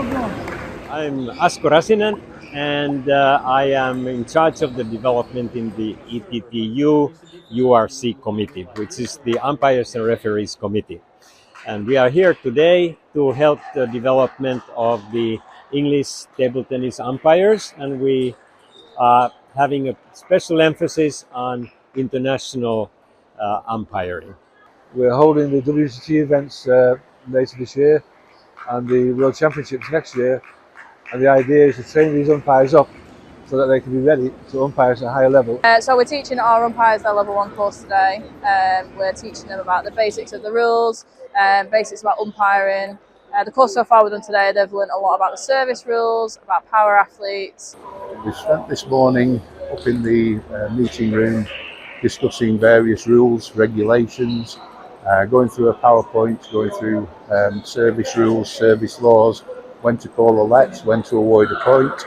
I'm Asko Rasinen, and I am in charge of the development in the ETTU URC committee, which is the Umpires and Referees Committee. And we are here today to help the development of the English table tennis umpires, and we are having a special emphasis on international umpiring. We're holding the WCT events later this year and the World Championships next year, and the idea is to train these umpires up so that they can be ready to umpire at a higher level. So we're teaching our umpires their level 1 course today. We're teaching them about the basics of the rules, basics about umpiring. The course so far we've done today, they've learned a lot about the service rules, about power athletes. We spent this morning up in the meeting room discussing various rules, regulations, going through a PowerPoint, going through service rules, service laws, when to call a let, when to award a point,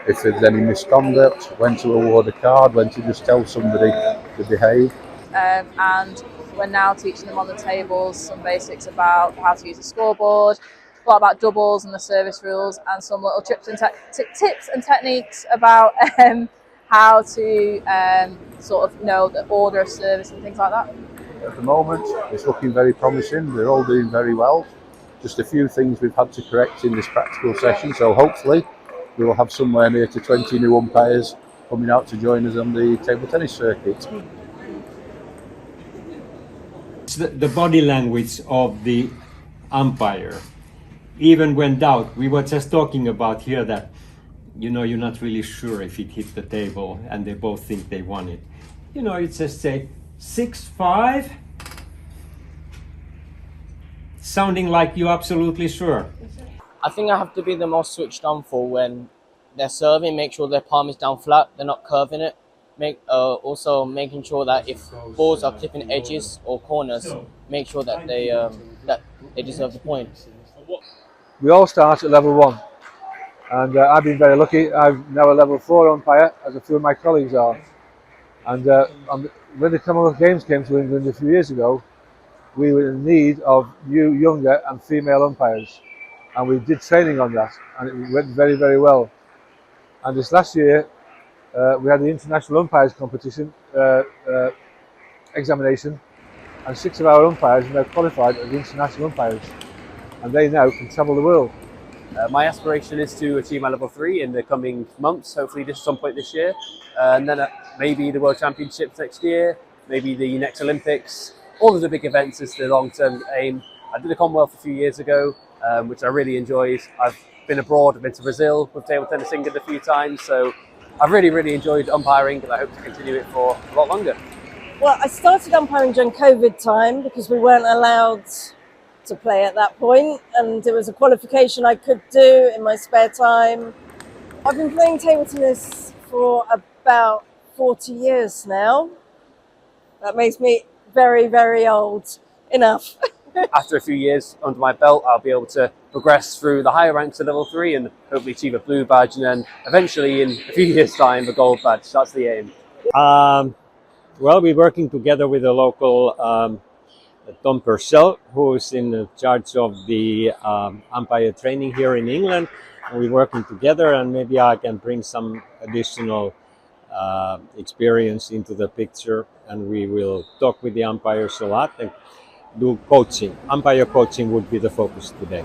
if there's any misconduct, when to award a card, when to just tell somebody to behave. And we're now teaching them on the tables some basics about how to use a scoreboard, a lot about doubles and the service rules, and some little tips and techniques about how to sort of know the order of service and things like that. At the moment, it's looking very promising. They're all doing very well. Just a few things we've had to correct in this practical session, so hopefully we will have somewhere near to 20 new umpires coming out to join us on the table tennis circuit. It's the body language of the umpire. Even when doubt, we were just talking about here that, you're not really sure if it hit the table and they both think they won it. You just say 6-5, sounding like you're absolutely sure. I think I have to be the most switched on for when they're serving, make sure their palm is down flat, they're not curving it. Also making sure that if balls are clipping edges or corners, make sure that they deserve the point. We all start at level 1, and I've been very lucky. I'm now a level 4 umpire, as a few of my colleagues are. And when the Commonwealth Games came to England a few years ago, we were in need of new, younger and female umpires. And we did training on that, and it went very, very well. And this last year, we had the International Umpires competition examination, and 6 of our umpires are now qualified as international umpires, and they now can travel the world. My aspiration is to achieve my level 3 in the coming months, hopefully just some point this year, and then maybe the World Championships next year, maybe the next Olympics. All of the big events is the long-term aim. I did the Commonwealth a few years ago, which I really enjoyed. I've been abroad, I've been to Brazil with table tennis England a few times, so I've really, really enjoyed umpiring, and I hope to continue it for a lot longer. Well, I started umpiring during COVID time because we weren't allowed to play at that point, and it was a qualification I could do in my spare time. I've been playing table tennis for about 40 years now. That makes me very, very old. Enough. After a few years under my belt, I'll be able to progress through the higher ranks of level 3 and hopefully achieve a blue badge, and then eventually in a few years' time a gold badge. That's the aim. Well, we're working together with a local Tom Purcell, who is in charge of the umpire training here in England. And we're working together, and maybe I can bring some additional experience into the picture, and we will talk with the umpires a lot and do coaching. Umpire coaching would be the focus today.